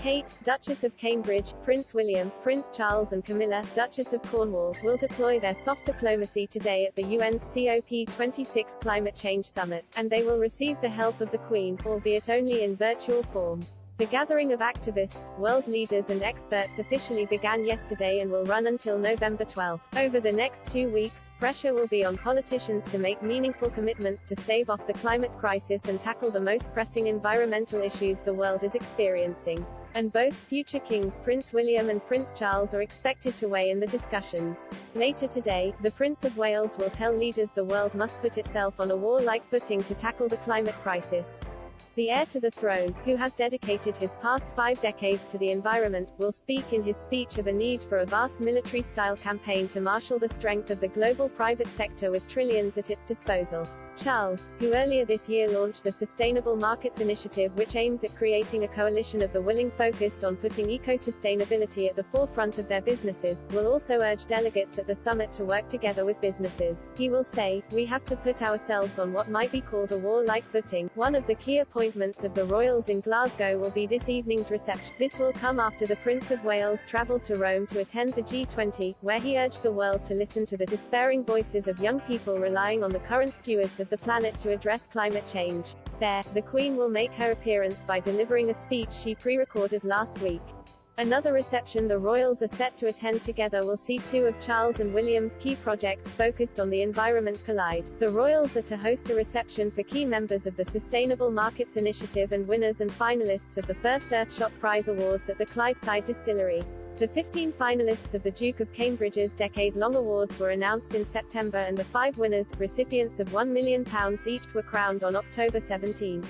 Kate, Duchess of Cambridge, Prince William, Prince Charles and Camilla, Duchess of Cornwall, will deploy their soft diplomacy today at the UN's COP26 Climate Change Summit, and they will receive the help of the Queen, albeit only in virtual form. The gathering of activists, world leaders and experts officially began yesterday and will run until November 12. Over the next 2 weeks, pressure will be on politicians to make meaningful commitments to stave off the climate crisis and tackle the most pressing environmental issues the world is experiencing. And both future kings Prince William and Prince Charles are expected to weigh in the discussions. Later today, the Prince of Wales will tell leaders the world must put itself on a warlike footing to tackle the climate crisis. The heir to the throne, who has dedicated his past 5 decades to the environment, will speak in his speech of a need for a vast military-style campaign to marshal the strength of the global private sector with trillions at its disposal. Charles, who earlier this year launched the Sustainable Markets Initiative, which aims at creating a coalition of the willing focused on putting eco-sustainability at the forefront of their businesses, will also urge delegates at the summit to work together with businesses. He will say, "We have to put ourselves on what might be called a warlike footing." One of the key appointments of the royals in Glasgow will be this evening's reception. This will come after the Prince of Wales travelled to Rome to attend the G20, where he urged the world to listen to the despairing voices of young people relying on the current stewards of the planet to address climate change. There, the Queen will make her appearance by delivering a speech she pre-recorded last week. Another reception the royals are set to attend together will see 2 of Charles and William's key projects focused on the environment collide. The royals are to host a reception for key members of the Sustainable Markets Initiative and winners and finalists of the first Earthshot Prize Awards at the Clydeside Distillery. The 15 finalists of the Duke of Cambridge's decade-long awards were announced in September, and the 5 winners, recipients of £1 million each, were crowned on October 17.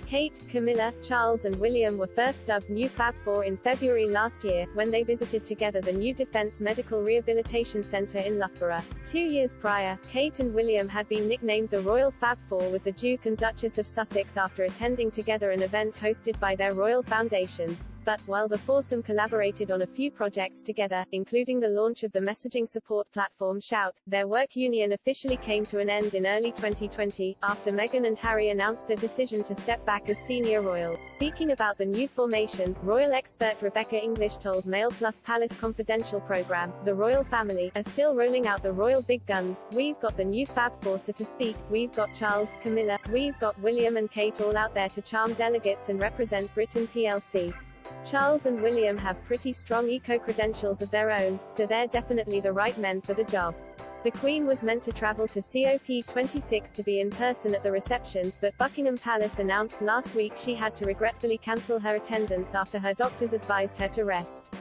Kate, Camilla, Charles and William were first dubbed new Fab Four in February last year, when they visited together the new Defence Medical Rehabilitation Centre in Loughborough. 2 years prior, Kate and William had been nicknamed the Royal Fab Four with the Duke and Duchess of Sussex after attending together an event hosted by their Royal Foundation. But, while the foursome collaborated on a few projects together, including the launch of the messaging support platform Shout, their work union officially came to an end in early 2020, after Meghan and Harry announced their decision to step back as senior royals. Speaking about the new formation, royal expert Rebecca English told Mail Plus Palace Confidential program, "The royal family are still rolling out the royal big guns. We've got the new Fab Four, so to speak. We've got Charles, Camilla, we've got William and Kate all out there to charm delegates and represent Britain plc. Charles and William have pretty strong eco-credentials of their own, so they're definitely the right men for the job." The Queen was meant to travel to COP26 to be in person at the reception, but Buckingham Palace announced last week she had to regretfully cancel her attendance after her doctors advised her to rest.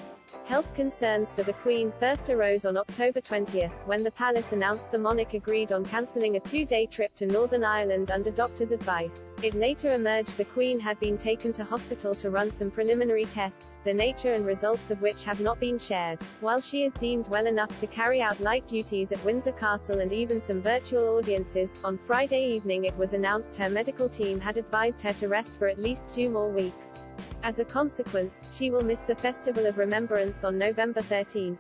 Health concerns for the Queen first arose on October 20, when the palace announced the monarch agreed on cancelling a 2-day trip to Northern Ireland under doctors' advice. It later emerged the Queen had been taken to hospital to run some preliminary tests, the nature and results of which have not been shared. While she is deemed well enough to carry out light duties at Windsor Castle and even some virtual audiences, on Friday evening it was announced her medical team had advised her to rest for at least 2 more weeks. As a consequence, she will miss the Festival of Remembrance on November 13.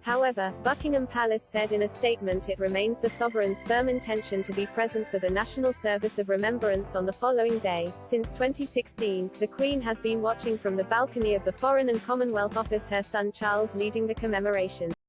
However, Buckingham Palace said in a statement it remains the sovereign's firm intention to be present for the National Service of Remembrance on the following day. Since 2016, the Queen has been watching from the balcony of the Foreign and Commonwealth Office, her son Charles leading the commemoration.